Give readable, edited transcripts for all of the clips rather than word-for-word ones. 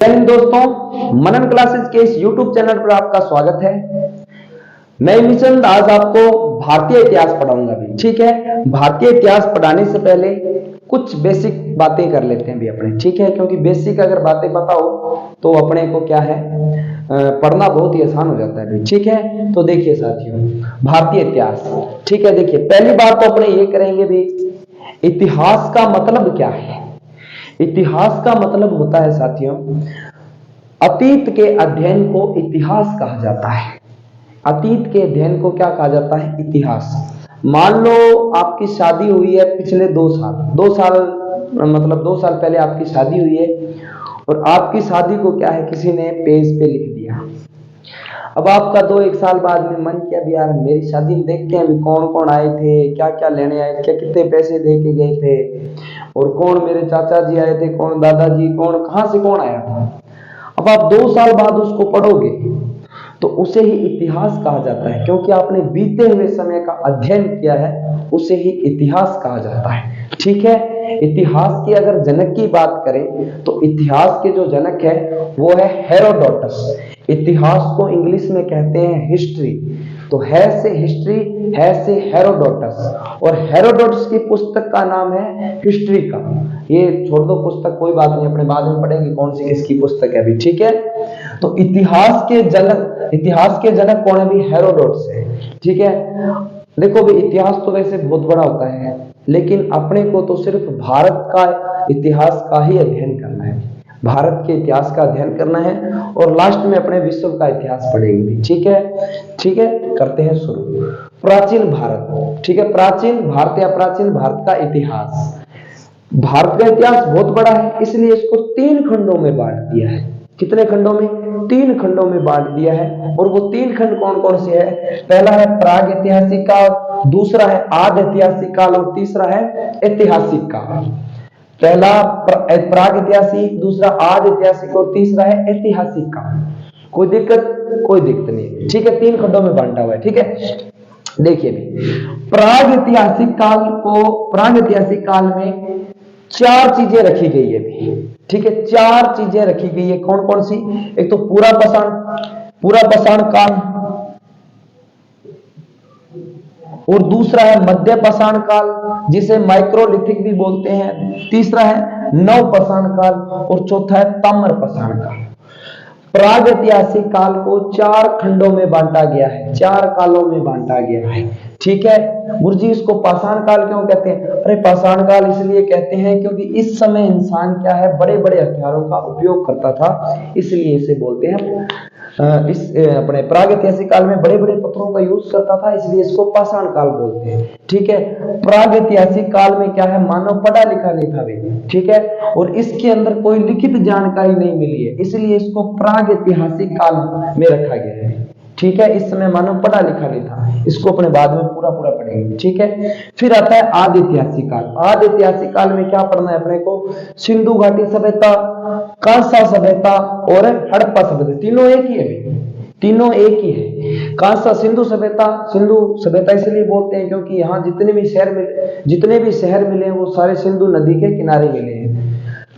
जय हिंद दोस्तों, मनन क्लासेस के इस YouTube चैनल पर आपका स्वागत है। मैं मिशन आज आपको भारतीय इतिहास पढ़ाऊंगा भी। ठीक है, भारतीय इतिहास पढ़ाने से पहले कुछ बेसिक बातें कर लेते हैं भी अपने। ठीक है, क्योंकि बेसिक अगर बातें पता हो तो अपने को क्या है पढ़ना बहुत ही आसान हो जाता है भी। ठीक है, तो देखिए साथियों, भारतीय इतिहास। ठीक है, देखिए पहली बात तो अपने ये करेंगे भी, इतिहास का मतलब क्या है। इतिहास का मतलब होता है साथियों, अतीत के अध्ययन को इतिहास कहा जाता है। अतीत के अध्ययन को क्या कहा जाता है? इतिहास। मान लो आपकी शादी हुई है पिछले 2 साल मतलब 2 साल पहले आपकी शादी हुई है और आपकी शादी को क्या है किसी ने पेज पे लिख दिया। अब आपका 1 साल बाद में मन किया भी यार मेरी शादी में देखते हैं अभी कौन कौन आए थे, क्या क्या लेने आए, क्या कितने पैसे दे के गए थे और कौन मेरे चाचा जी आए थे, कौन दादाजी, कौन कहां से कौन आया था। अब आप 2 साल बाद उसको पढ़ोगे तो उसे ही इतिहास कहा जाता है, क्योंकि आपने बीते हुए समय का अध्ययन किया है, उसे ही इतिहास कहा जाता है। ठीक है, इतिहास की अगर जनक की बात करें तो इतिहास के जो जनक है वो है हेरोडोटस। इतिहास को इंग्लिश में कहते हैं हिस्ट्री। तो है से हिस्ट्री, है से हेरोडोटस, और हेरोडोटस की पुस्तक का नाम है हिस्ट्री का। ये छोड़ दो पुस्तक, कोई बात नहीं, अपने बाद में पढ़ेंगे कौन सी किसकी पुस्तक है अभी। ठीक है, तो इतिहास के जनक कौन है भी? हेरोडोटस है। ठीक है, देखो भी इतिहास तो वैसे बहुत बड़ा होता है, लेकिन अपने को तो सिर्फ भारत का इतिहास का ही अध्ययन करना है, भारत के इतिहास का अध्ययन करना है और लास्ट में अपने विश्व का इतिहास पढ़ेंगे। ठीक है, ठीक है, करते हैं शुरू। प्राचीन भारत। ठीक है, प्राचीन भारत या प्राचीन भारत का इतिहास। भारत का इतिहास बहुत बड़ा है, इसलिए इसको 3 खंडों में बांट दिया है। कितने खंडों में? 3 खंडों में बांट दिया है। और वो 3 खंड कौन कौन से है? पहला है प्राग ऐतिहासिक काल, दूसरा है आदि ऐतिहासिक काल और तीसरा है ऐतिहासिक काल। पहला प्राग ऐतिहासिक, दूसरा आदि ऐतिहासिक और तीसरा है ऐतिहासिक काल। कोई दिक्कत? कोई दिक्कत नहीं। ठीक है, 3 खंडों में बांटा हुआ है। ठीक है, देखिए भी प्राग ऐतिहासिक काल में 4 चीजें रखी गई है भी। ठीक है, 4 चीजें रखी गई है। कौन कौन सी? एक तो पूरा पाषाण काल, और दूसरा है मध्य पाषाण काल जिसे माइक्रोलिथिक भी बोलते हैं, तीसरा है नव पाषाण काल और चौथा है ताम्र पाषाण काल। प्राग ऐतिहासिक काल को 4 खंडों में बांटा गया है, 4 कालों में बांटा गया है। ठीक है, गुरुजी इसको पाषाण काल क्यों कहते हैं? अरे पाषाण काल इसलिए कहते हैं क्योंकि इस समय इंसान क्या है बड़े बड़े हथियारों का उपयोग करता था, इसलिए इसे बोलते हैं इस अपने प्राग ऐतिहासिक काल में बड़े बड़े पत्थरों का यूज करता था, इसलिए इसको पाषाण काल बोलते हैं। ठीक है, प्राग ऐतिहासिक काल में क्या है मानव पढ़ा लिखा नहीं था भाई। ठीक है, और इसके अंदर कोई लिखित जानकारी नहीं मिली है, इसलिए इसको प्राग ऐतिहासिक काल में रखा गया है। ठीक है, इस समय मानव पढ़ा लिखा नहीं था, इसको अपने बाद में पूरा पूरा पढ़ेंगे। ठीक है, फिर आता है आदि ऐतिहासिक काल। आदि ऐतिहासिक काल में क्या पढ़ना है अपने को? सिंधु घाटी सभ्यता, कांसा सभ्यता और हड़प्पा सभ्यता। तीनों एक ही है, तीनों एक ही है। कांसा सिंधु सभ्यता इसलिए बोलते हैं क्योंकि यहाँ जितने भी शहर मिले हैं वो सारे सिंधु नदी के किनारे मिले हैं।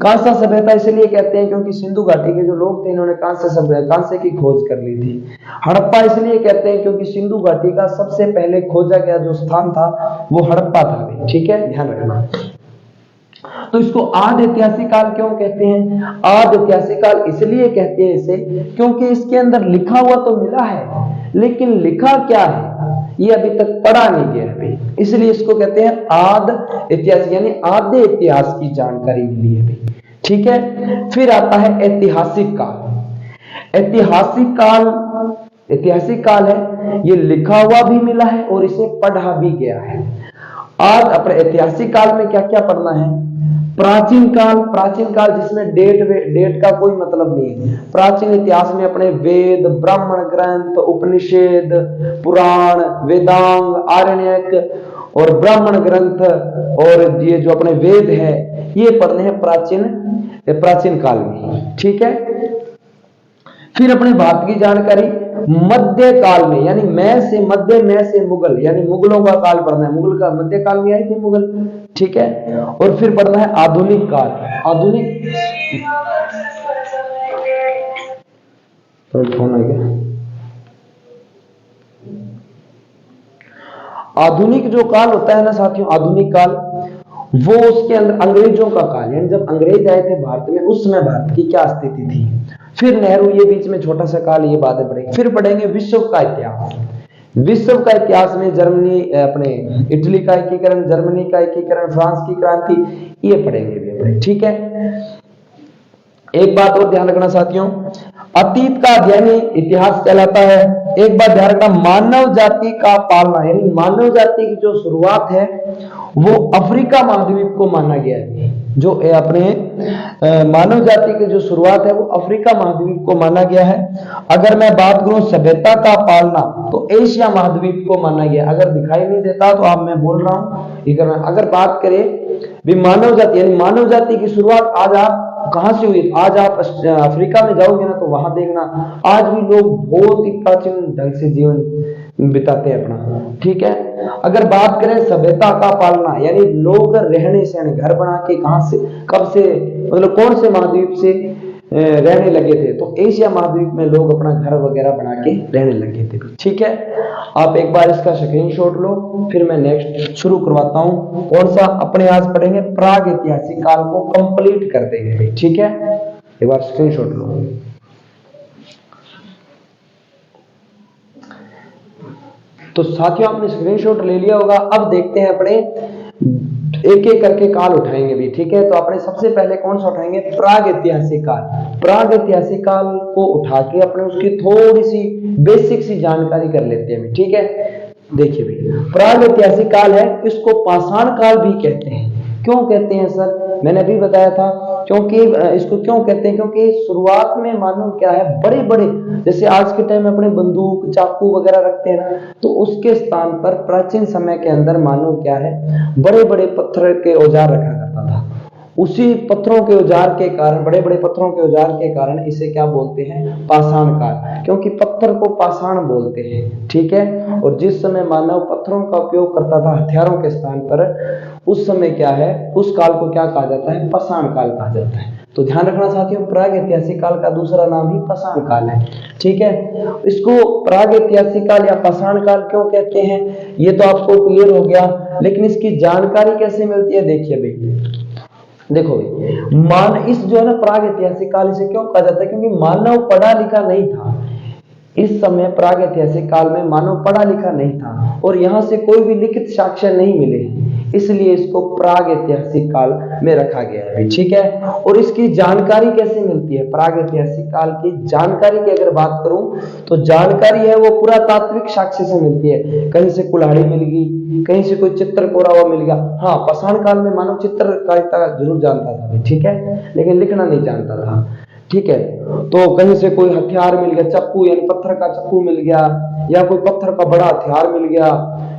कांसा सभ्यता इसलिए कहते हैं क्योंकि सिंधु घाटी के जो लोग थे इन्होंने कांसे की खोज कर ली थी। हड़प्पा इसलिए कहते हैं क्योंकि सिंधु घाटी का सबसे पहले खोजा गया जो स्थान था वो हड़प्पा था। ठीक है, ध्यान रखना। तो इसको आदि ऐतिहासिक काल क्यों कहते हैं? आदि ऐतिहासिक काल इसलिए कहते हैं इसे क्योंकि इसके अंदर लिखा हुआ तो मिला है, लेकिन लिखा क्या है ये अभी तक पढ़ा नहीं गया है, इसलिए इसको कहते हैं आदि इतिहास, यानी आदि इतिहास की जानकारी मिली है। ठीक है, फिर आता है ऐतिहासिक काल। ऐतिहासिक काल है, ये लिखा हुआ भी मिला है और इसे पढ़ा भी गया है। आज अपने ऐतिहासिक काल में क्या क्या पढ़ना है? प्राचीन काल जिसमें डेट का कोई मतलब नहीं है। प्राचीन इतिहास में अपने वेद, ब्राह्मण ग्रंथ, उपनिषद, पुराण, वेदांग, आरण्यक और ब्राह्मण ग्रंथ और ये जो अपने वेद है ये पढ़ने हैं प्राचीन काल में। ठीक है, फिर अपने भारत की जानकारी मध्य काल में, यानी मैं से मुगल, यानी मुगलों का काल पढ़ना है। मुगल का मध्य काल में आए थे मुगल। ठीक है, और फिर पढ़ना है आधुनिक काल। तो कौन है क्या? आधुनिक जो काल होता है ना साथियों, आधुनिक काल वो उसके अंदर अंग्रेजों का काल, यानी जब अंग्रेज आए थे भारत में उस समय भारत की क्या स्थिति थी। फिर नेहरू, ये बीच में छोटा सा काल, ये बातें पढ़ेंगे। फिर पढ़ेंगे विश्व का इतिहास। विश्व का इतिहास में जर्मनी, अपने इटली का एकीकरण, जर्मनी का एकीकरण, फ्रांस की क्रांति, ये पढ़ेंगे भी अपने, ठीक है। एक बात और ध्यान रखना साथियों, अतीत का अध्ययन इतिहास कहलाता है। एक बात ध्यान रखना, मानव जाति का पालना, यानी मानव जाति की जो शुरुआत है वो अफ्रीका महाद्वीप को माना गया है। जो अपने मानव जाति की जो शुरुआत है वो अफ्रीका महाद्वीप को माना गया है। अगर मैं बात करूं सभ्यता का पालना, तो एशिया महाद्वीप को माना गया। अगर दिखाई नहीं देता तो आप, मैं बोल रहा हूं ये करना। अगर बात करें भी मानव जाति, यानी मानव जाति की शुरुआत आज आप कहां से हुई, आज आप अफ्रीका में जाओगे ना तो वहां देखना आज भी लोग बहुत ही प्राचीन ढंग से जीवन बिताते हैं अपना, ठीक है। अगर बात करें सभ्यता का पालना, यानी लोग रहने सहने घर बना के कहां से, कब से, मतलब कौन से महाद्वीप से रहने लगे थे, तो एशिया महाद्वीप में लोग अपना घर वगैरह बना के रहने लगे थे, ठीक है। आप एक बार इसका स्क्रीनशॉट लो, फिर मैं नेक्स्ट शुरू करवाता हूं। कौन सा? अपने आज पढ़ेंगे प्राग ऐतिहासिक काल को कंप्लीट कर देंगे, ठीक है। एक बार स्क्रीनशॉट लो। तो साथियों आपने स्क्रीनशॉट ले लिया होगा। अब देखते हैं अपने एक एक करके काल उठाएंगे भी, ठीक है। तो अपने सबसे पहले कौन सा उठाएंगे? प्राग ऐतिहासिक काल। प्राग ऐतिहासिक काल को उठा के अपने उसकी थोड़ी सी बेसिक सी जानकारी कर लेते हैं, ठीक है। देखिए भाई, प्राग ऐतिहासिक काल है, इसको पाषाण काल भी कहते हैं। क्यों कहते हैं सर? मैंने अभी बताया था, क्योंकि इसको क्यों कहते हैं, क्योंकि शुरुआत में मानो क्या है, बड़े बड़े, जैसे आज के टाइम में अपने बंदूक चाकू वगैरह रखते हैं ना, तो उसके स्थान पर प्राचीन समय के अंदर मानो क्या है, बड़े बड़े पत्थर के औजार रखा करता था। उसी पत्थरों के औजार के कारण, बड़े बड़े पत्थरों के औजार के कारण इसे क्या बोलते हैं? पाषाण काल, क्योंकि पत्थर को पाषाण बोलते हैं, ठीक है। और जिस समय मानव पत्थरों का उपयोग करता था हथियारों के स्थान पर, उस समय क्या है, उस काल को क्या कहा जाता है? पाषाण काल कहा जाता है। तो ध्यान रखना साथियों, प्राग ऐतिहासिक काल का दूसरा नाम ही पाषाण काल है, ठीक है। इसको प्राग ऐतिहासिक काल या पाषाण काल क्यों कहते हैं, ये तो आपको क्लियर हो गया। लेकिन इसकी जानकारी कैसे मिलती है? देखिए भाई, देखो इस जो है ना प्राग ऐतिहासिक काल, इसे क्यों कहा जाता है? क्योंकि मानव पढ़ा लिखा नहीं था इस समय। प्राग ऐतिहासिक काल में मानव पढ़ा लिखा नहीं था और यहां से कोई भी लिखित साक्ष्य नहीं मिले, इसलिए इसको प्राग ऐतिहासिक काल में रखा गया है, ठीक है। और इसकी जानकारी कैसे मिलती है? प्राग ऐतिहासिक काल की जानकारी की अगर बात करूं तो जानकारी है वो पुरातात्विक साक्ष्य से मिलती है। कहीं से कुल्हाड़ी मिल गई, कहीं से कोई चित्र कोरा हुआ मिल गया। हाँ, पाषाण काल में मानव चित्रकारिता जरूर जानता था, ठीक है, लेकिन लिखना नहीं जानता था, ठीक है। तो कहीं से कोई हथियार मिल गया, चक्कू यानी पत्थर का चक्कू मिल गया, या कोई पत्थर का बड़ा हथियार मिल गया,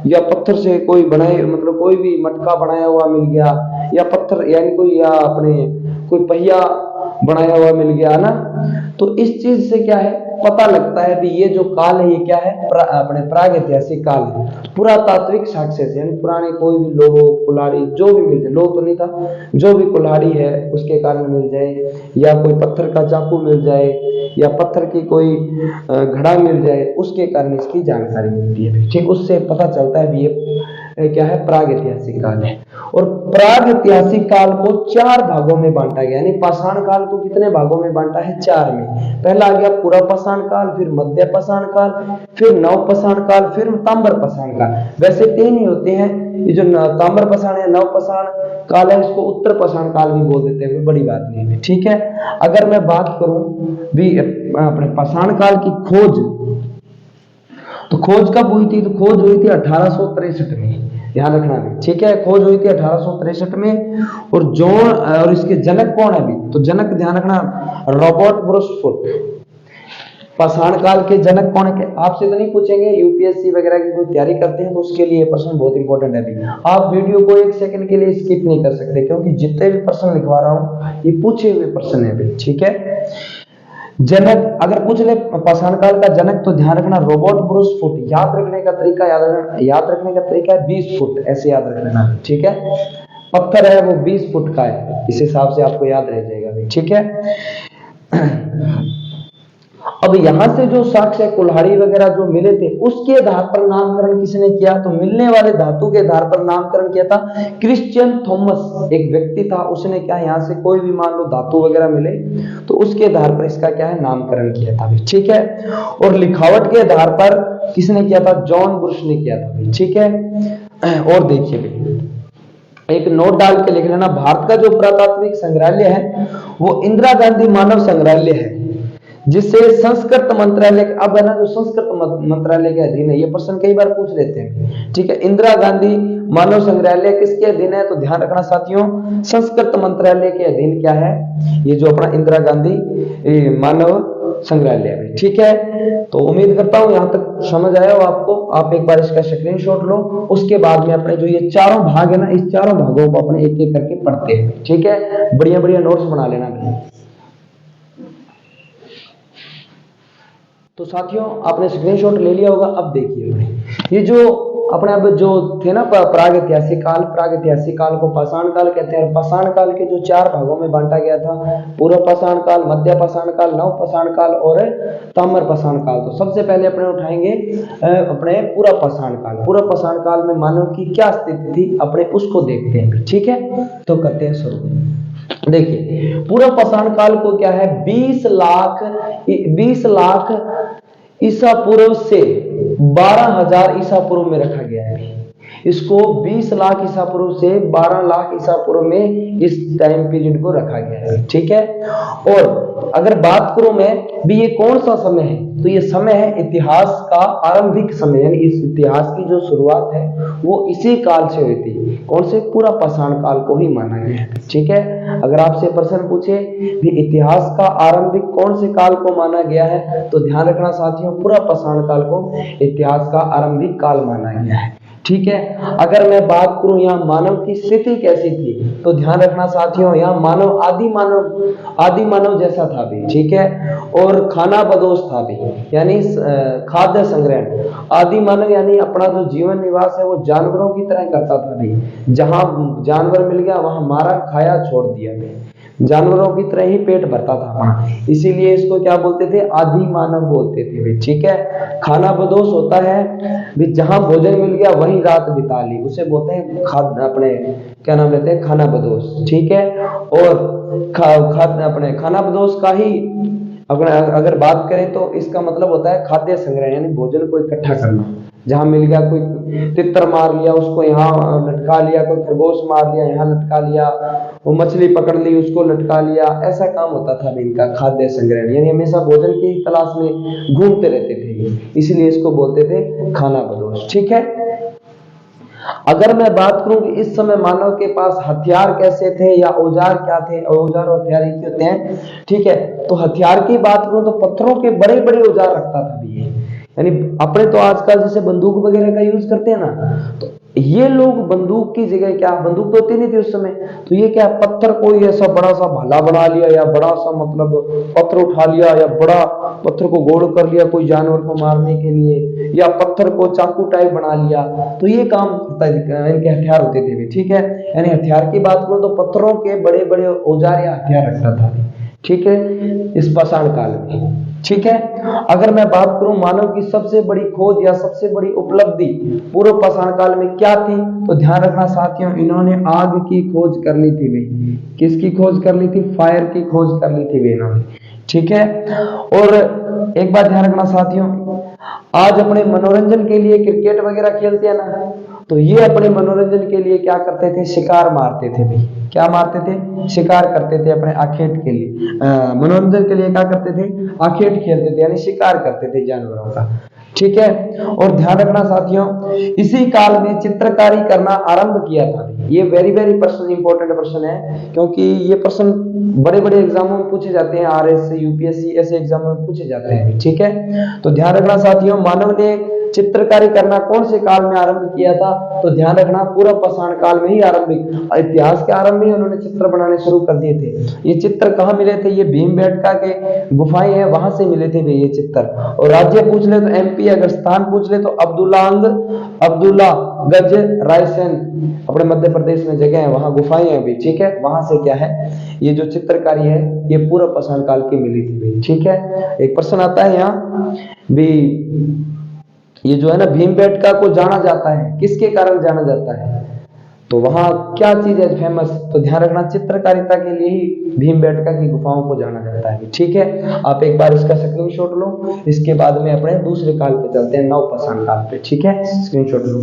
या पत्थर से कोई बनाए, मतलब कोई भी मटका बनाया हुआ मिल गया, या पत्थर यानी कोई, या अपने कोई पहिया बनाया हुआ मिल गया ना। तो इस चीज से क्या है पता लगता है कि ये जो काल है ये क्या है, अपने प्राग ऐतिहासिक काल है। पुरातात्विक साक्ष्य से, यानी पुराने कोई भी लोह कुल्हाड़ी जो भी मिल जाए, लोह तो नहीं था, जो भी कुल्हाड़ी है उसके कारण मिल जाए, या कोई पत्थर का चाकू मिल जाए, या पत्थर की कोई घड़ा मिल जाए, उसके कारण इसकी जानकारी मिलती है, ठीक। उससे पता चलता है भी ये क्या है, प्राग ऐतिहासिक काल है। और प्राग ऐतिहासिक काल को 4 भागों में बांटा गया, यानी पाषाण काल को कितने भागों में बांटा है? 4 में। पहला आ गया पूरा पाषाण काल, फिर मध्य पाषाण काल, फिर नव पाषाण काल, फिर ताम्र पाषाण काल। वैसे 3 ही होते हैं, ये जो ताम्र पाषाण है, नव पाषाण काल है, इसको उत्तर पाषाण काल भी बोल देते हैं, कोई बड़ी बात नहीं है, ठीक है। अगर मैं बात करूं भी अपने पाषाण काल की खोज, तो खोज कब हुई थी? तो खोज हुई थी 1863 में, ध्यान रखना भी, ठीक है। खोज हुई थी 1863 में। और जॉन, और इसके जनक कौन है अभी? तो जनक ध्यान रखना, रॉबर्ट ब्रूसफुट। पाषाण काल के जनक कौन है? आपसे तो नहीं पूछेंगे, यूपीएससी वगैरह की कोई तैयारी करते हैं तो उसके लिए प्रश्न बहुत इंपॉर्टेंट है अभी। आप वीडियो को 1 सेकंड के लिए स्किप नहीं कर सकते, क्योंकि जितने भी प्रश्न लिखवा रहा हूं ये पूछे हुए प्रश्न है अभी, ठीक है। जनक अगर पूछ ले पाषाण काल का जनक, तो ध्यान रखना रॉबर्ट ब्रूसफुट। याद रखने का तरीका, याद रखने का तरीका है 20 फुट, ऐसे याद रखना, ठीक है। पत्थर है वो 20 फुट का है, इस हिसाब से आपको याद रह जाएगा, ठीक है। अब यहां से जो साक्ष्य कुल्हाड़ी वगैरह जो मिले थे उसके आधार पर नामकरण किसने किया, तो मिलने वाले धातु के आधार पर नामकरण किया था क्रिश्चियन थॉमस, एक व्यक्ति था, उसने क्या यहां से कोई भी मान लो धातु वगैरह मिले तो उसके आधार पर इसका क्या है नामकरण किया था, ठीक है। और लिखावट के आधार पर किसने किया था, जॉन ब्रुश ने किया था, ठीक है। और देखिए भाई एक नोट डाल के लिख लेना, भारत का जो पुरातात्विक संग्रहालय है वो इंदिरा गांधी मानव संग्रहालय है, जिससे संस्कृत मंत्रालय, अब है ना जो संस्कृत मंत्रालय के अधीन है, ये प्रश्न कई बार पूछ लेते हैं, ठीक है। इंदिरा गांधी मानव संग्रहालय किसके अधीन है, तो ध्यान रखना साथियों संस्कृत मंत्रालय के अधीन क्या है, ये जो अपना इंदिरा गांधी मानव संग्रहालय है, ठीक है। तो उम्मीद करता हूं यहां तक समझ आया हो आपको, आप एक बार इसका स्क्रीनशॉट लो, उसके बाद में अपने जो ये चारों भाग है ना, इस चारों भागों को अपने एक एक करके पढ़ते हैं, ठीक है। बढ़िया बढ़िया नोट्स बना लेना भाई। तो साथियों आपने स्क्रीनशॉट ले लिया होगा, अब देखिए ये जो अपने अब जो थे ना प्रागैतिहासिक काल को पाषाण काल कहते हैं, और पाषाण काल के जो चार भागों में बांटा गया था, पूर्व पाषाण काल, मध्य पाषाण काल, नव पाषाण काल और ताम्र पाषाण काल। तो सबसे पहले अपने उठाएंगे अपने पूरा पाषाण काल। पूरा पाषाण काल में मानव की क्या स्थिति थी अपने उसको देखते हैं, ठीक है। तो करते हैं शुरू। देखिए पूरा पाषाण काल को क्या है 20 लाख ईसा पूर्व से 12,000 ईसा पूर्व में रखा गया है। इसको 20 लाख ईसा पूर्व से 12 लाख ईसा पूर्व में इस टाइम पीरियड को रखा गया है, ठीक है। और अगर बात करूं मैं भी ये कौन सा समय है, तो ये समय है इतिहास का आरंभिक समय, यानी इस इतिहास की जो शुरुआत है वो इसी काल से हुई थी। कौन से, पूरा पाषाण काल को ही माना गया है, ठीक है। अगर आपसे प्रश्न पूछे भी इतिहास का आरंभिक कौन से काल को माना गया है, तो ध्यान रखना साथियों पूरा पाषाण काल को इतिहास का आरंभिक काल माना गया है, ठीक है। अगर मैं बात करूं यहाँ मानव की स्थिति कैसी थी, तो ध्यान रखना साथियों यहाँ मानव आदि मानव जैसा था भी, ठीक है। और खाना बदोश था भी, यानी खाद्य संग्रहण। आदि मानव यानी अपना जो जीवन निवास है वो जानवरों की तरह करता था भी, जहां जानवर मिल गया वहां मारा खाया छोड़ दिया भी, जानवरों की तरह ही पेट भरता था अपना, इसीलिए इसको क्या बोलते थे, आदि मानव बोलते थे भी, ठीक है। खाना बदोश होता है भी, जहां भोजन मिल गया वहीं रात बिता ली, उसे बोलते हैं अपने क्या नाम लेते हैं, खाना बदोश, ठीक है। और अपने खाना बदोश का ही अगर बात करें तो इसका मतलब होता है खाद्य संग्रह, यानी भोजन को इकट्ठा करना, जहां मिल गया कोई तितर मार लिया उसको यहाँ लटका लिया, कोई खरगोश मार लिया यहाँ लटका लिया, वो मछली पकड़ ली उसको लटका लिया, ऐसा काम होता था इनका खाद्य संग्रहण, यानी हमेशा भोजन की तलाश में घूमते रहते थे, इसलिए इसको बोलते थे खाना बदोश, ठीक है। अगर मैं बात करूं कि इस समय मानव के पास हथियार कैसे थे या औजार क्या थे, औजार और हथियार एक होते हैं, ठीक है। तो हथियार की बात करूं तो पत्थरों के बड़े बड़े औजार रखता था भी, यानी अपने तो आजकल जैसे बंदूक वगैरह का यूज करते हैं ना, तो ये लोग बंदूक की जगह क्या, बंदूक तो होती नहीं थी उस समय, तो ये क्या पत्थर कोई ऐसा बड़ा सा भाला बना लिया, या बड़ा सा मतलब पत्थर उठा लिया, या बड़ा पत्थर को गोल कर लिया कोई जानवर को मारने के लिए, या पत्थर को चाकू टाइप बना लिया, तो ये काम इनके हथियार होते थे, ठीक है। यानी हथियार की बात करूं तो पत्थरों के बड़े बड़े औजार या हथियार रखता था, ठीक है, इस पाषाण काल में, ठीक है। अगर मैं बात करूं मानव की सबसे बड़ी खोज या सबसे बड़ी उपलब्धि पूर्व पाषाण काल में क्या थी, तो ध्यान रखना साथियों इन्होंने आग की खोज कर ली थी भाई, किसकी खोज कर ली थी, फायर की खोज कर ली थी भाई इन्होंने, ठीक है। और एक बात ध्यान रखना साथियों, आज अपने मनोरंजन के लिए क्रिकेट वगैरह खेलते हैं ना, तो ये अपने मनोरंजन के लिए क्या करते थे, शिकार मारते थे भाई, क्या मारते थे, शिकार करते थे अपने आखेट के लिए, मनोरंजन के लिए क्या करते थे, आखेट खेलते थे, यानी शिकार करते थे जानवरों का, ठीक है। और ध्यान रखना साथियों इसी काल में चित्रकारी करना आरंभ किया था, ये वेरी वेरी प्रश्न इंपॉर्टेंट प्रश्न है, क्योंकि ये प्रश्न बड़े बड़े एग्जामों में पूछे जाते हैं, आरएस यूपीएससी ऐसे एग्जामों में पूछे जाते हैं, ठीक है। तो ध्यान रखना साथियों मानव ने चित्रकारी करना कौन से काल में आरंभ किया था? तो ध्यान रखना पूर्व पाषाण काल में ही आरंभिक, इतिहास के आरंभ में ही उन्होंने चित्र बनाने शुरू कर दिए थे। ये चित्र कहाँ मिले थे? ये भीमबेटका के गुफाएं हैं, वहां से मिले थे ये चित्र। और राज्य पूछ ले तो एमपी, अगर स्थान पूछ ले तो अब्दुल्ला गज रायसेन अपने मध्य प्रदेश में जगह है, वहां गुफाएं हैं भी, ठीक है। वहां से क्या है, ये जो चित्रकारी है ये पूर्व पाषाण काल की मिली थी भाई, ठीक है। एक प्रश्न आता है यहाँ भी, ये जो है ना भीमबेटका को जाना जाता है, किसके कारण जाना जाता है? तो वहां क्या चीज है फेमस? तो ध्यान रखना चित्रकारिता के लिए ही भीमबेटका की गुफाओं को जाना जाता है, ठीक है। आप एक बार इसका स्क्रीनशॉट लो, इसके बाद में अपने दूसरे काल पे चलते हैं, नव पाषाण काल पे, ठीक है। स्क्रीनशॉट लो।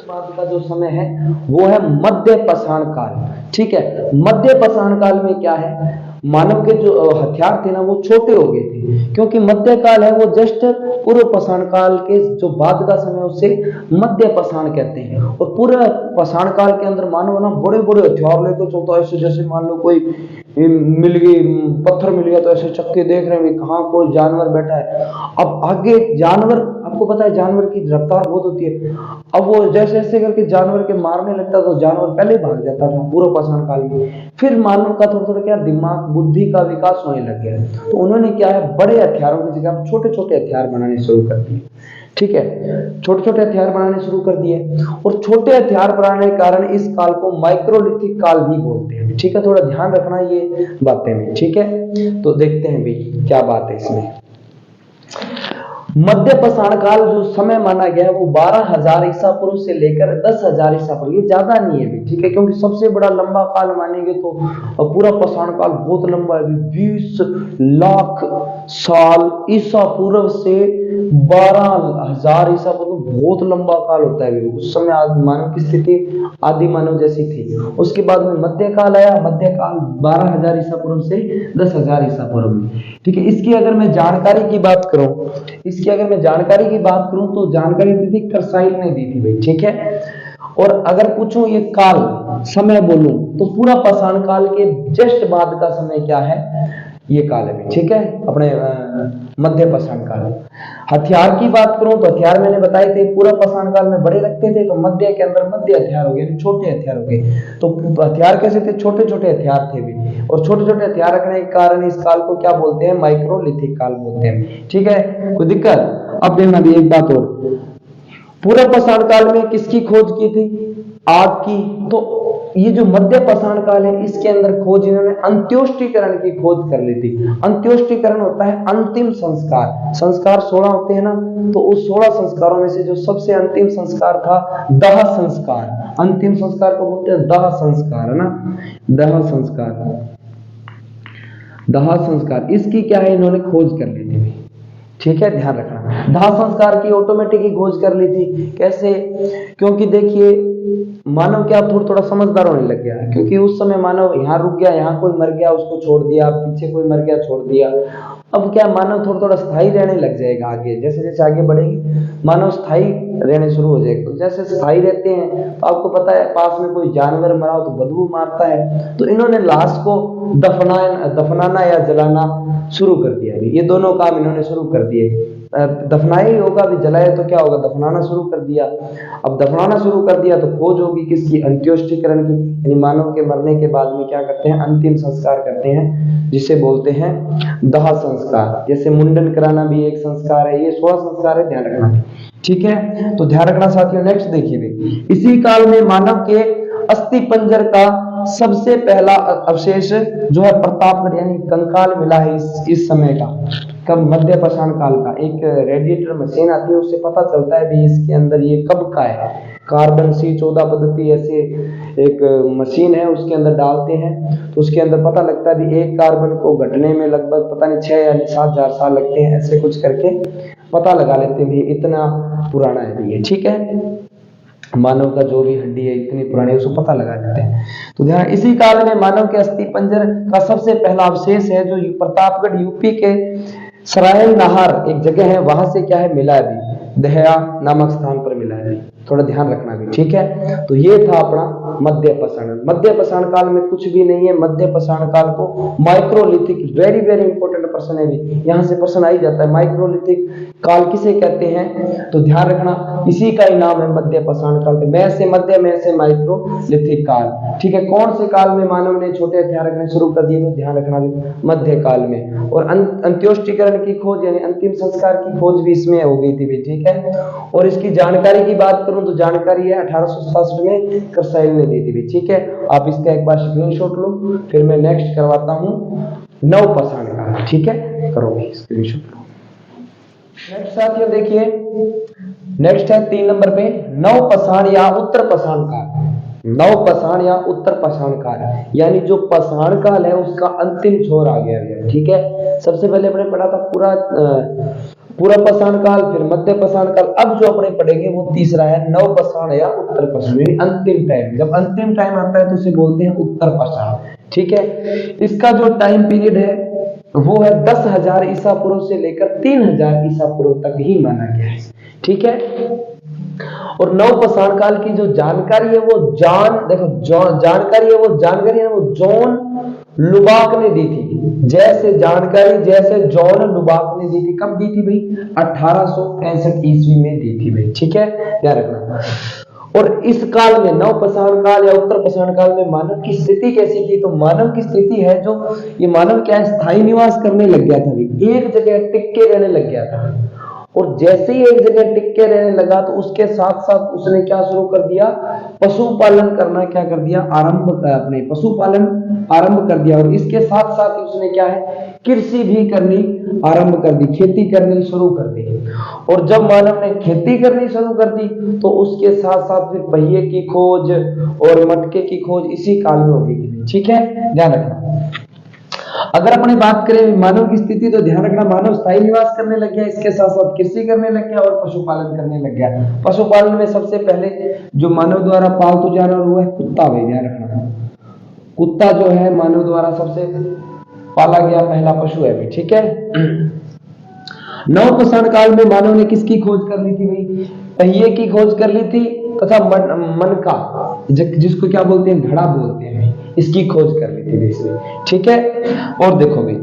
बाद का जो समय है वो है मध्य पाषाण काल, ठीक है। मध्य पाषाण काल में क्या है, मानव के जो हथियार थे ना वो छोटे हो गए थे, क्योंकि मध्य काल है वो जस्ट पूर्व पाषाण काल के जो बाद का समय उसे मध्य पाषाण कहते हैं। और पूर्व पाषाण काल के अंदर मानव ना बड़े बड़े हथियार लेकर चलता है, ऐसे जैसे मान लो कोई मिल गई, पत्थर मिल गया तो ऐसे चक्के देख रहे हैं कहाँ कोई जानवर बैठा है। अब आगे जानवर, आपको पता है जानवर की रफ्तार बहुत होती है, अब वो जैसे ऐसे करके जानवर के मारने लगता तो जानवर पहले भाग जाता था पूर्व पाषाण काल में। फिर मानव का थोड़ा थोड़ा क्या दिमाग बुद्धि का विकास होने लग गया, तो उन्होंने क्या है बड़े हथियारों की जगह छोटे छोटे हथियार बनाने शुरू कर दिए, ठीक है। छोटे छोटे हथियार बनाने शुरू कर दिए, और छोटे हथियार बनाने के कारण इस काल को माइक्रोलिथिक काल भी बोलते हैं, ठीक है। थोड़ा ध्यान रखना ये बातें में, ठीक है। तो देखते हैं भाई क्या बात है इसमें। मध्य पाषाण काल जो समय माना गया है वो 12,000 ईसा पूर्व से लेकर 10,000 ईसा पूर्व, ये ज्यादा नहीं है, ठीक है, क्योंकि सबसे बड़ा लंबा काल मानेंगे तो पूरा पाषाण काल बहुत लंबा है, 20 लाख साल ईसा पूर्व से 12,000 ईसा पूर्व बहुत लंबा काल होता है। उस समय मानव की स्थिति आदि मानव जैसी थी। उसके बाद में मध्य काल आया, मध्य काल 12,000 ईसा पूर्व से 10,000 ईसा पूर्व में, ठीक है। इसकी अगर मैं जानकारी की बात करूं, तो जानकारी दी थी करसाइल ने दी थी भाई, ठीक है। और अगर पूछूं ये काल समय बोलूं तो पूरा पाषाण काल के जस्ट बाद का समय क्या है, ये काल है, ठीक है, अपने मध्य पाषाण काल। हथियार की बात करूं तो हथियार मैंने बताए थे पूरा पाषाण काल में बड़े लगते थे, तो मध्य के अंदर मध्य हथियार हो गए, छोटे हथियार हो गए। तो हथियार कैसे थे? छोटे छोटे हथियार थे भी, और छोटे छोटे हथियार रखने के कारण इस काल को क्या बोलते हैं? माइक्रोलिथिक काल बोलते हैं, ठीक है। कोई दिक्कत? अब देखना भी एक बात और, पूरा पाषाण काल में किसकी खोज की थी? आग की। तो ये जो मध्य पाषाण काल है इसके अंदर खोज इन्होंने अंत्योष्टिकरण की खोज कर ली थी। अंत्योष्टिकरण होता है अंतिम संस्कार। संस्कार 16 होते हैं ना, तो उस 16 संस्कारों में से जो सबसे अंतिम संस्कार था दाह संस्कार। अंतिम संस्कार को बोलते हैं दाह संस्कार, है ना, दाह संस्कार। दाह संस्कार इसकी क्या है, इन्होंने खोज कर ली थी, ठीक है, ध्यान रखना। दाह संस्कार की ऑटोमेटिक ही खोज कर ली थी। कैसे? क्योंकि देखिए मानव क्या थोड़ा थोड़ा समझदार होने लग गया, क्योंकि उस समय मानव यहाँ रुक गया, यहाँ कोई मर गया उसको छोड़ दिया, पीछे कोई मर गया छोड़ दिया। अब क्या मानव थोड़ा थोड़ा स्थायी रहने लग जाएगा, आगे जैसे जैसे आगे बढ़ेगी मानव स्थायी रहने शुरू हो जाएगा। तो जैसे स्थायी रहते हैं तो आपको पता है पास में कोई जानवर मरा हो तो बदबू मारता है, तो इन्होंने लाश को दफनाना या जलाना शुरू कर दिया। ये दोनों काम इन्होंने शुरू कर दिए। दफनाई होगा, भी जलाए तो क्या होगा, दफनाना शुरू कर दिया। अब दफनाना शुरू कर दिया तो खोज होगी किसकी? अंत्योष्टिकरण की, यानी मानव के मरने के बाद में क्या करते हैं? अंतिम संस्कार करते हैं, जिसे बोलते हैं दाह संस्कार। जैसे मुंडन कराना भी एक संस्कार है, ये 16 संस्कार है, ध्यान रखना, ठीक है। तो ध्यान रखना साथियों। नेक्स्ट देखिए, इसी काल में मानव के अस्थि पंजर का सबसे पहला अवशेष जो है प्रतापगढ़ यानी कंकाल मिला है इस समय का। कब? मध्य पाषाण काल का। एक रेडिएटर मशीन आती है, उससे पता चलता है भी इसके अंदर ये कब का है। कार्बन C14 पद्धति ऐसे एक मशीन है, उसके अंदर डालते हैं तो उसके अंदर पता लगता है भी एक कार्बन को घटने में लगभग पता नहीं 6 या 7,000 साल लगते हैं, ऐसे कुछ करके पता लगा लेते हैं भी इतना पुराना है ये, ठीक है। मानव का जो भी हड्डी है इतनी पुरानी, उसको पता लगा देते हैं। तो ध्यान, इसी काल में मानव के अस्थि पंजर का सबसे पहला अवशेष है जो प्रतापगढ़ यूपी के सरायल नाहर एक जगह है, वहां से क्या है मिला है, दहया नामक स्थान पर मिला है। थोड़ा ध्यान रखना भी, ठीक है। तो ये था अपना मध्य पाषाण। मध्य पाषाण काल में कुछ भी नहीं है। मध्य पाषाण काल को माइक्रोलिथिक, वेरी वेरी इंपॉर्टेंट प्रश्न है भी, यहाँ से प्रश्न आ ही जाता है, माइक्रोलिथिक काल किसे कहते हैं, तो ध्यान रखना इसी का ही नाम है मध्य पाषाण काल। मैं से मध्य, में से माइक्रोलिथिक काल, ठीक है। कौन से काल में मानव ने छोटे हथियार रखने शुरू कर दिए, तो ध्यान रखना भी मध्य काल में। और अंत्योष्टिकरण की खोज यानी अंतिम संस्कार की खोज भी इसमें हो गई थी भी, ठीक है। और इसकी जानकारी की बात करूं तो जानकारी है 1867 में कर्साइल ने दी थी भी, ठीक है। आप इसका एक बार स्क्रीनशॉट लो, फिर मैं नेक्स्ट करवाता हूं नव पाषाण काल, ठीक है। करोगे स्क्रीनशॉट लो। नेक्स्ट साथियों देखिए, नेक्स्ट है 3 नंबर पे नव पाषाण या उत्तर पाषाण काल। नव पाषाण या उत्तर पाषाण काल यानी जो पाषाण काल है उसका अंतिम छोर आ गया, ठीक है। सबसे पहले अपने पढ़ा था पूरा पाषाण काल, फिर मध्य पाषाण काल। अब जो अपने पढ़ेंगे वो तीसरा है नव पाषाण या उत्तर पाषाण, यानी अंतिम टाइम। जब अंतिम टाइम आता है तो उसे बोलते हैं उत्तर पाषाण, ठीक है। इसका जो टाइम पीरियड है वो है 10,000 ईसा पूर्व से लेकर 3,000 ईसा पूर्व तक ही माना गया है, ठीक है। और नव पाषाण काल की जो जानकारी है वो जानकारी है वो जॉन लुबाक ने दी थी। जैसे जॉन लुबाक ने दी थी। कब दी थी भाई, 1865 ईस्वी में दी थी भाई, ठीक है, ध्यान रखना। और इस काल में नव पाषाण काल या उत्तर पाषाण काल में मानव की स्थिति कैसी थी, तो मानव की स्थिति है जो ये मानव क्या है, स्थायी निवास करने लग गया था भाई, एक जगह टिक के रहने लग गया था। और जैसे ही एक जगह टिक के रहने लगा तो उसके साथ साथ उसने क्या शुरू कर दिया, पशुपालन करना क्या कर दिया, अपने पशुपालन आरंभ कर दिया। और इसके साथ साथ उसने क्या है, कृषि भी करनी आरंभ कर दी, खेती करनी शुरू कर दी। और जब मानव ने खेती करनी शुरू कर दी तो उसके साथ साथ फिर पहिए की खोज और मटके की खोज इसी काल में हो गई थी, ठीक है, ध्यान रखना। अगर अपनी बात करें मानव की स्थिति तो ध्यान रखना मानव स्थायी निवास करने लग गया, इसके साथ साथ कृषि करने लग गया और पशुपालन करने लग गया। पशुपालन में सबसे पहले जो मानव द्वारा पालतू जानवर हुआ है कुत्ता भाई, ध्यान रखना। कुत्ता जो है मानव द्वारा सबसे पाला गया पहला पशु है, ठीक है। नव पाषाण काल में मानव ने किसकी खोज कर ली थी भाई, पहिए की खोज कर ली थी तथा मनका जिसको क्या बोलते हैं, घड़ा बोलते हैं, इसकी खोज कर ली थी इसमें, ठीक है। और देखो भाई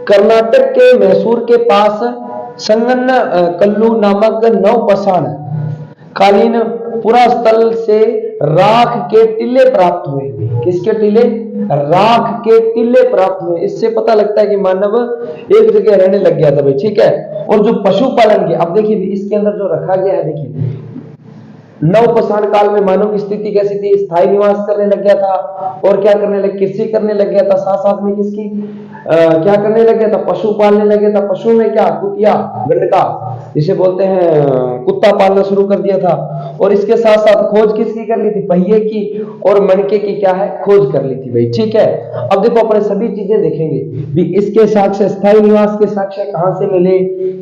कर्नाटक के मैसूर के पास संगन कल्लू नामक नव पाषाण कालीन पुरा स्थल से राख के टिल्ले प्राप्त हुए। किसके टिल्ले, राख के टिल्ले प्राप्त हुए। इससे पता लगता है कि मानव एक जगह रहने लग गया था भाई, ठीक है। और जो पशुपालन के, अब देखिए इसके अंदर जो रखा गया है, देखिए नव पाषाण काल में मानव की स्थिति कैसी थी, स्थायी निवास करने लग गया था और क्या करने लग, कृषि करने लग गया था, साथ साथ में किसकी क्या करने लग गया था, पशु पालने लग गया था। पशु में क्या, कुतिया गंडका जिसे बोलते हैं, कुत्ता पालना शुरू कर दिया था। और इसके साथ साथ खोज किसकी कर ली थी, पहिए की और मणके की क्या है, खोज कर ली थी भाई, ठीक है। अब देखो अपने सभी चीजें देखेंगे भी, इसके साक्ष्य स्थायी निवास के साक्ष्य कहां से मिले,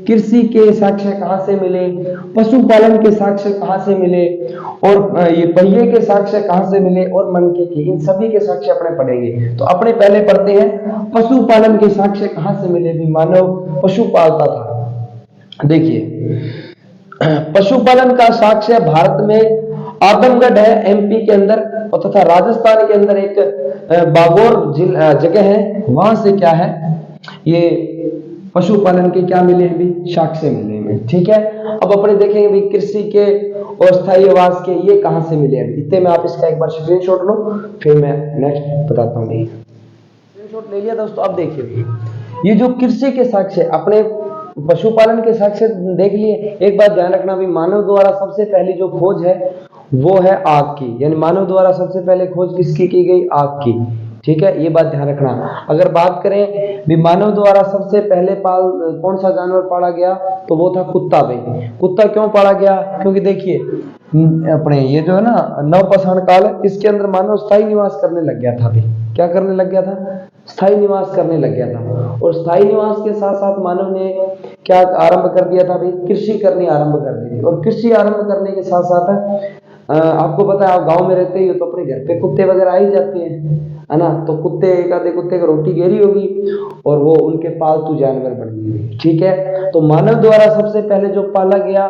कृषि के साक्ष्य कहां से मिले, पशुपालन के साक्ष्य कहां से मिले और ये पहिए के साक्ष्य कहां से मिले और मनके के, इन सभी के साक्ष्य अपने पढ़ेंगे। तो अपने पहले पढ़ते हैं पशुपालन के साक्ष्य कहां से मिले भी, मानव पशु पालता था। देखिए पशुपालन का साक्ष्य भारत में आदमगढ़ है एमपी के अंदर, और तथा राजस्थान के अंदर एक बागोर जगह है, वहां से क्या है ये पशुपालन के क्या मिले हैं भी, साक्ष्य मिले हैं, ठीक है। अब अपने देखेंगे भी कृषि के और स्थायी आवास के ये कहां से मिले हैं, इतने में आप इसका एक बार स्क्रीनशॉट लो, फिर मैं नेक्स्ट बताता हूँ। स्क्रीनशॉट ले लिया दोस्तों। अब देखिए ये जो कृषि के साक्ष्य, अपने पशुपालन के साक्ष्य देख लिए। एक बात ध्यान रखना भी, मानव द्वारा सबसे पहली जो खोज है वो है आग की, यानी मानव द्वारा सबसे पहले खोज किसकी की गई, आग की, ठीक है, ये बात ध्यान रखना। अगर बात करें भी मानव द्वारा सबसे पहले कौन सा जानवर पाला गया, तो वो था कुत्ता भाई। कुत्ता क्यों पाला गया, क्योंकि देखिए अपने ये जो है ना नव पाषाण काल, इसके अंदर मानव स्थायी निवास करने लग गया था भाई, क्या करने लग गया था, स्थायी निवास करने लग गया था। और स्थायी निवास के साथ साथ मानव ने क्या आरंभ कर दिया था भाई, कृषि करनी आरंभ कर दी थी। और कृषि आरंभ करने के साथ साथ आपको पता है, आप गांव में रहते हो तो अपने घर पे कुत्ते वगैरह आ ही जाते हैं, है ना। तो कुत्ते, एक आधे कुत्ते को रोटी घेरी होगी और वो उनके पालतू जानवर बन गए, ठीक है। तो मानव द्वारा सबसे पहले जो पाला गया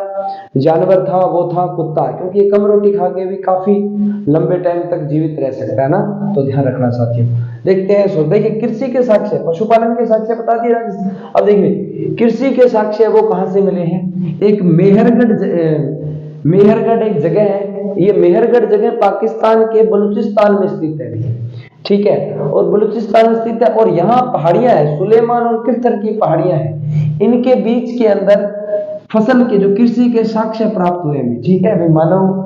जानवर था वो था कुत्ता, क्योंकि ये कम रोटी खा के भी काफी लंबे टाइम तक जीवित रह सकता है ना। तो ध्यान रखना साथियों। देखते हैं, सो देखिए कृषि के साक्ष्य, पशुपालन के साक्ष्य बता दिए। अब देखिए कृषि के साक्ष्य वो कहां से मिले हैं। एक मेहरगढ़ एक जगह है, ये मेहरगढ़ जगह पाकिस्तान के बलूचिस्तान में स्थित है, ठीक है। और बलूचिस्तान में स्थित है और यहाँ पहाड़ियां है, सुलेमान और किरथर की पहाड़ियां हैं, इनके बीच के अंदर फसल के जो कृषि के साक्ष्य प्राप्त हुए हैं, ठीक है। मानव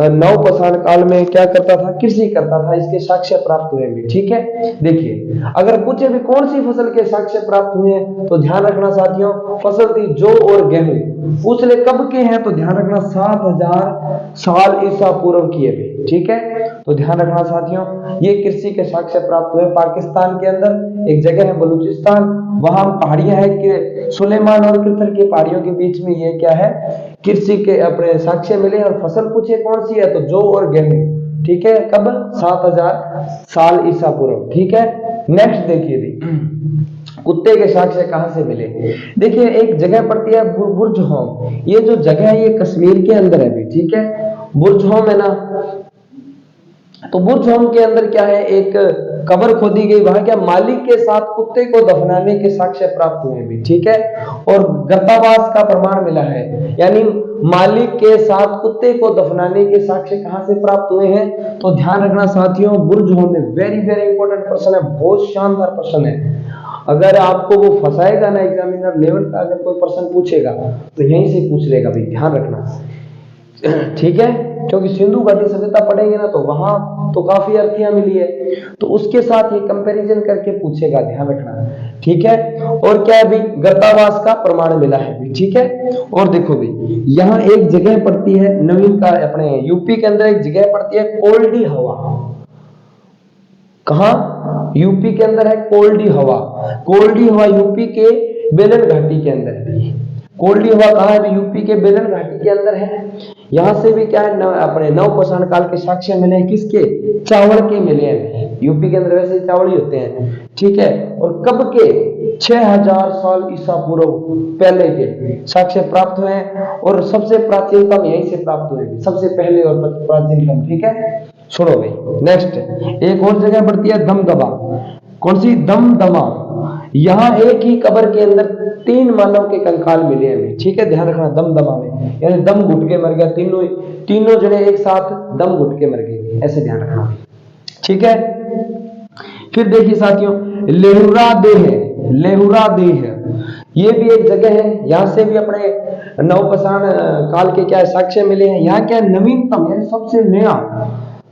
नवपाषाण काल में क्या करता था, कृषि करता था, इसके साक्ष्य प्राप्त हुए हैं, ठीक है। देखिए अगर पूछे भी कौन सी फसल के साक्ष्य प्राप्त हुए हैं, तो ध्यान रखना साथियों, फसल थी जौ और गेहूं। पूछ ले कब के हैं, तो ध्यान रखना 7000 साल ईसा पूर्व किए भी, ठीक है। तो ध्यान रखना साथियों, ये कृषि के साक्ष्य प्राप्त हुए पाकिस्तान के अंदर, एक जगह है बलूचिस्तान, वहां पहाड़ियां है कि सुलेमान और किरथर की पहाड़ियों के बीच में ये क्या है, कृषि के अपने साक्ष्य मिले। और फसल पूछे कौन सी है, तो जौ और गेहूं, ठीक है। कब, 7000 साल ईसा पूर्व, ठीक है। नेक्स्ट देखिए कुत्ते के साक्ष्य कहां से मिले। देखिए एक जगह पड़ती है बुर्जहोम, ये जो जगह है ये कश्मीर के अंदर है भी, ठीक है। बुर्जहोम है ना, तो बुर्जहोम के अंदर क्या है, एक कब्र खोदी गई, वहां क्या मालिक के साथ कुत्ते को दफनाने के साक्ष्य प्राप्त हुए भी, ठीक है। और गर्तावास का प्रमाण मिला है, यानी मालिक के साथ कुत्ते को दफनाने के साक्ष्य कहां से प्राप्त हुए हैं, तो ध्यान रखना साथियों, बुर्जहोम में। वेरी वेरी इंपॉर्टेंट प्रश्न है, बहुत शानदार प्रश्न है। अगर आपको वो फंसाएगा ना एग्जामिनर लेवल का, अगर कोई प्रश्न पूछेगा तो यहीं से पूछ लेगा भाई, ध्यान रखना, ठीक है। क्योंकि सिंधु घाटी सभ्यता पढ़ेंगे ना तो वहां तो काफी अर्थियां मिली है, तो उसके साथ ये कंपैरिजन करके पूछेगा, ध्यान रखना, ठीक है। और क्या है भी, गर्तावास का प्रमाण मिला है भी, ठीक है। और देखो भी यहाँ एक जगह पड़ती है नवीन का, अपने यूपी के अंदर एक जगह पड़ती है कोल्डी हवा। कहा, यूपी के अंदर है कोल्डी हवा। कोल्डी हवा यूपी के बेलन घाटी के अंदर है। कोल्डी हवा कहाँ है, यूपी के बेलन घाटी के अंदर है। यहां से भी क्या है, अपने नवपाषाण काल के साक्ष्य मिले हैं, किसके, चावल के मिले हैं। यूपी के अंदर वैसे चावल ही होते हैं, ठीक है। और कब के, 6000 साल ईसा पूर्व पहले के साक्ष्य प्राप्त हुए हैं। और सबसे प्राचीनतम यहीं से प्राप्त हुए, सबसे पहले और प्राचीनतम, ठीक है। सुनो भाई नेक्स्ट, एक और जगह पड़ती है दमदमा। कौन सी, दमदमा। यहां एक ही कब्र के अंदर 3 मानव के कंकाल मिले हैं, ठीक है। ध्यान रखना, दमदमा में, यानी दम घुट के मर गया, तीनों जने एक साथ दम घुट के मर गए, ऐसे ध्यान रखना, ठीक है। फिर देखिए साथियों, लेहुरा देह, ये भी एक जगह है, यहां से भी अपने नवपाषाण काल के क्या साक्ष्य मिले हैं। यहाँ क्या नवीनतम यानी सबसे नया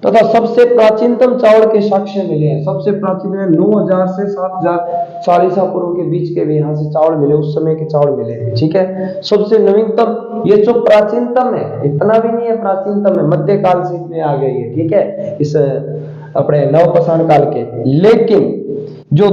तथा सबसे प्राचीनतम चावल के साक्ष्य मिले हैं। सबसे प्राचीन है 9000 से 7000 साल ईसा पूर्व के बीच के भी यहाँ से चावल मिले, उस समय के चावल मिले हैं, ठीक है। सबसे नवीनतम, ये जो प्राचीनतम है, इतना भी नहीं है प्राचीनतम है, मध्यकाल से इसमें आ गई है, ठीक है, इस अपने नवपाषाण काल के। लेकिन जो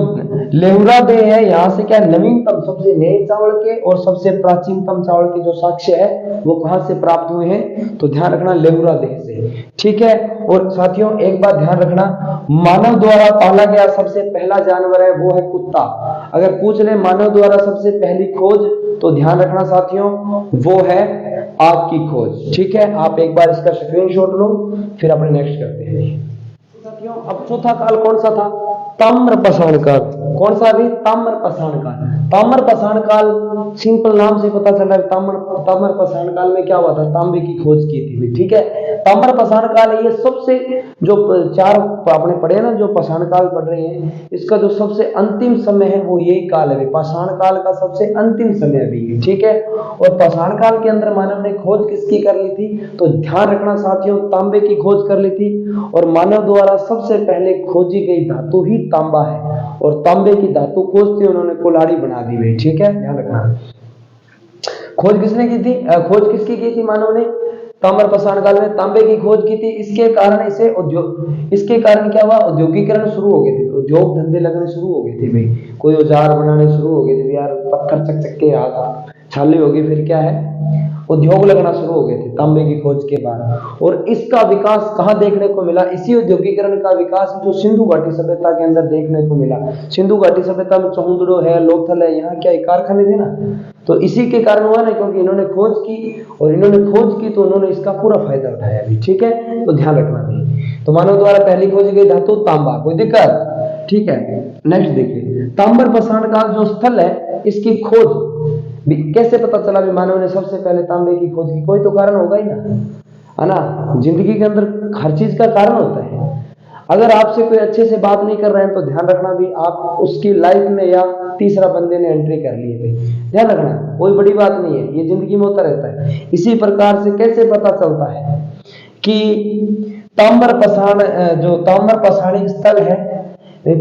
लेहुरा देह है, यहाँ से क्या नवीनतम सबसे नए चावल के और सबसे प्राचीनतम चावल के जो साक्ष्य है वो कहां से प्राप्त हुए हैं, तो ध्यान रखना लेहुरा देह से, ठीक है। और साथियों एक बात ध्यान रखना, मानव द्वारा पाला गया सबसे पहला जानवर है वो है कुत्ता। अगर पूछ ले मानव द्वारा सबसे पहली खोज, तो ध्यान रखना साथियों वो है आग की खोज, ठीक है। आप एक बार इसका स्क्रीनशॉट लो, फिर अपने नेक्स्ट करते हैं साथियों। अब चौथा काल कौन सा था, ताम्रपाषाण काल। कौन सा भी, ताम्रपाषाण काल। ताम्रपाषाण काल सिंपल नाम से पता चल रहा है, ताम्रपाषाण काल में क्या हुआ था, तांबे की खोज की थी, ठीक है। ताम्रपाषाण काल ये सबसे जो 4 आपने पढ़े ना, जो पाषाण काल पढ़ रहे हैं, इसका जो सबसे अंतिम समय है वो यही काल है, पाषाण काल का सबसे अंतिम समय अभी है, ठीक है। और पाषाण काल के अंदर मानव ने खोज किसकी कर ली थी, तो ध्यान रखना साथियों, तांबे की खोज कर ली थी। और मानव द्वारा सबसे पहले खोजी गई धातु ही तांबा है, और तांबे की धातु खोजते उन्होंने कुल्हाड़ी बना दी गई, ठीक है, ध्यान रखना। खोज किसने की थी, खोज किसकी की थी मानव ने, ताम्रपाषाण काल में तांबे की खोज की थी। इसके कारण इसे इसके कारण क्या हुआ, औद्योगिकरण शुरू हो गए थे, उद्योग धंधे लगने शुरू हो गए थे भाई, कोई औजार बनाने शुरू हो गए थे यार, पत्थर चक चक के हाथ छाले हो गए। फिर क्या है, उद्योग लगना शुरू हो गए थे तांबे की खोज के बाद। और इसका विकास कहाँ देखने को मिला? इसी औद्योगिकरण का विकास जो सिंधु घाटी सभ्यता के अंदर देखने को मिला। सिंधु घाटी सभ्यता में चहुंदड़ो है, लोथल है, यहाँ क्या कारखाने थे ना, तो इसी के कारण हुआ ना, क्योंकि इन्होंने खोज की, और इन्होंने खोज की तो उन्होंने इसका पूरा फायदा उठाया भी। ठीक है, तो ध्यान रखना भी। तो मानव द्वारा पहली खोजी गई धातु तांबा, कोई दिक्कत? ठीक है, नेक्स्ट देखिए, ताम्र पाषाण काल जो स्थल है इसकी खोज कैसे पता चला भी मानव ने सबसे पहले तांबे की खोज की? कोई तो कारण होगा ही ना, है ना। जिंदगी के अंदर हर चीज का कारण होता है। अगर आपसे कोई अच्छे से बात नहीं कर रहे हैं तो ध्यान रखना भी आप उसकी लाइफ में या तीसरा बंदे ने एंट्री कर ली है भाई, ध्यान रखना, कोई बड़ी बात नहीं है, ये जिंदगी में होता रहता है। इसी प्रकार से कैसे पता चलता है कि ताम्र पाषाण जो ताम्र पाषाणिक स्थल है,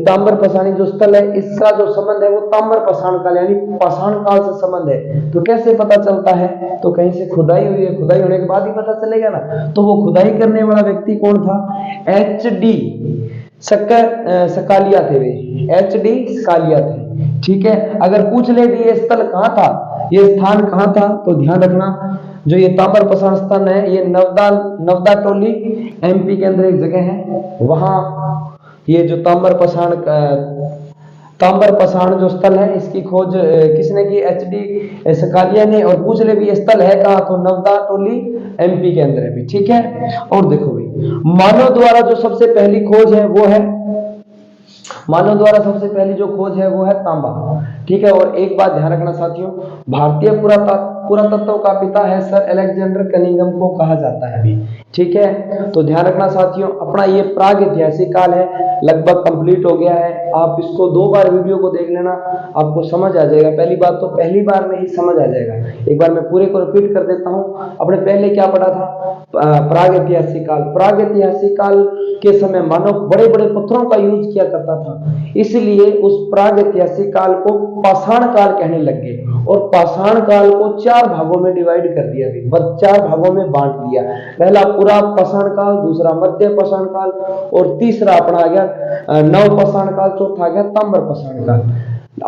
ताम्र पाषाणी जो स्थल है इसका जो संबंध है वो ताम्र पाषाण काल यानी पाषाण काल से संबंध है। तो कैसे पता चलता है? तो कहीं से खुदाई हुई है, खुदाई होने के बाद ही पता चलेगा ना। तो वो खुदाई करने वाला व्यक्ति कौन था? HD सकालिया थे वे, HD सकालिया थे। ठीक है, अगर पूछ ले भी ये स्थल कहाँ था, ये स्थान कहाँ था, तो ध्यान रखना जो ये ताम्र पाषाण स्थान है ये नवदा टोली MP के अंदर एक जगह है, वहां ये जो ताम्र पाषाण जो स्थल है इसकी खोज किसने की? HD सकालिया ने। और पूछ ले भी ये स्थल है कहाँ, तो नवदा टोली MP के अंदर है भी। ठीक है, और देखो भाई, मानव द्वारा जो सबसे पहली खोज है वो है, मानव द्वारा सबसे पहली जो खोज है वो है तांबा। ठीक है, और एक बात ध्यान रखना साथियों, भारतीय पुरातत्व का पिता है सर अलेक्जेंडर कनिंघम को कहा जाता है भी। ठीक है, तो ध्यान रखना साथियों, अपना ये प्राग ऐतिहासिक काल है लगभग कंप्लीट हो गया है। आप इसको 2 बार वीडियो को देख लेना, आपको समझ आ जाएगा। पहली बात तो पहली बार में ही समझ आ जाएगा। एक बार मैं पूरे को रिपीट कर देता हूँ। अपने पहले क्या पढ़ा था? प्राग ऐतिहासिक काल। प्राग ऐतिहासिक काल के समय मानव बड़े बड़े पत्थरों का यूज किया करता था, इसलिए उस प्राग ऐतिहासिक काल को पाषाण काल कहने लग गए, और पाषाण काल को 4 भागों में डिवाइड कर दिया, 4 भागों में बांट दिया। पहला पूरा पाषाण काल, दूसरा मध्य पाषाण काल, और तीसरा अपना आ गया नव पाषाण काल, चौथा आ गया ताम्र पाषाण काल।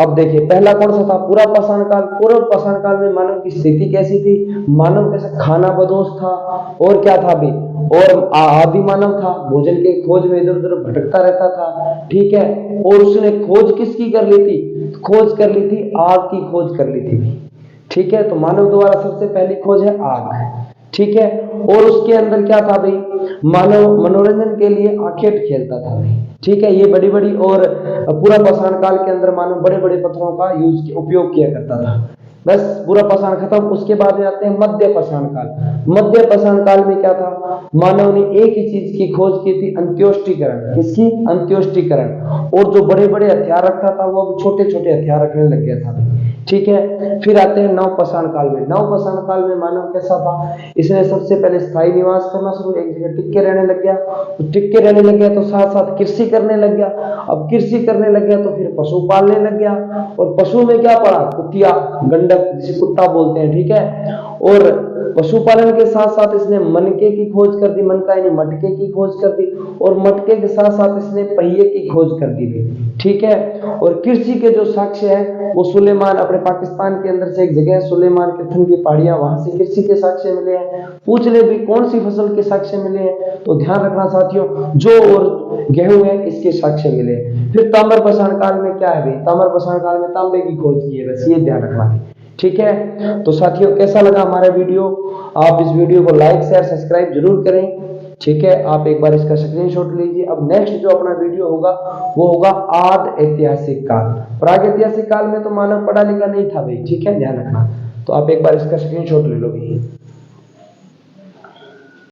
अब देखिए पहला कौन सा था? पूरा पाषाण काल। पूर्व पाषाण काल में मानव की स्थिति कैसी थी? मानव कैसा खाना बदोश था, और क्या था भी, और आदि मानव था, भोजन के खोज में इधर उधर भटकता रहता था। ठीक है, और उसने खोज किसकी कर ली थी? खोज कर ली थी आग की, खोज कर ली थी। ठीक है, तो मानव द्वारा सबसे पहली खोज है आग। ठीक है, और उसके अंदर क्या था भाई? मानव मनोरंजन के लिए आखेट खेलता था भाई। ठीक है, ये बड़ी बड़ी, और पूरा पाषाण काल के अंदर मानव बड़े बड़े पत्थरों का उपयोग किया करता था। बस पूरा पाषाण खत्म। उसके बाद में आते हैं मध्य पाषाण काल। मध्य पाषाण काल में क्या था? मानव ने एक ही चीज की खोज की थी, अंत्योष्टीकरण। किसकी? अंत्योष्टीकरण। और जो बड़े बड़े हथियार रखता था वो अब छोटे छोटे हथियार रखने लग गया था। ठीक है, फिर आते हैं नव पाषाण काल में। नव पाषाण काल में मानव कैसा था? इसने सबसे पहले स्थायी निवास करना शुरू, एक जगह टिक के रहने लग गया। टिक के रहने लग गया तो साथ साथ कृषि करने लग गया। अब कृषि करने लग गया तो फिर पशु पालने लग गया, और पशु में क्या पड़ा? कुतिया, गंडक, जिसे कुत्ता बोलते हैं। ठीक है, और पशुपालन के साथ साथ इसने मनके की खोज कर दी, मनका यानी मटके की खोज कर दी, और मटके के साथ साथ इसने पहिए की खोज कर दी भी। ठीक है, और कृषि के जो साक्ष्य है वो सुलेमान, अपने पाकिस्तान के अंदर से एक जगह है सुलेमान कीर्तन की पहाड़ियां, वहां से कृषि के साक्ष्य मिले हैं। पूछ ले भी कौन सी फसल के साक्ष्य मिले हैं, तो ध्यान रखना साथियों, जौ और गेहूं है इसके साक्ष्य मिले। फिर ताम्र पाषाण काल में क्या है भाई? ताम्र पाषाण काल में तांबे की खोज की है, बस ये ध्यान रखना। ठीक है, तो साथियों कैसा लगा हमारा वीडियो? आप इस वीडियो को लाइक शेयर सब्सक्राइब जरूर करें। ठीक है, आप एक बार इसका स्क्रीनशॉट लीजिए। अब नेक्स्ट जो अपना वीडियो होगा वो होगा आद ऐतिहासिक काल। प्राग ऐतिहासिक काल में तो मानव पढ़ा लिखा नहीं था भाई। ठीक है, ध्यान रखना। तो आप एक बार इसका स्क्रीनशॉट ले लो भाई।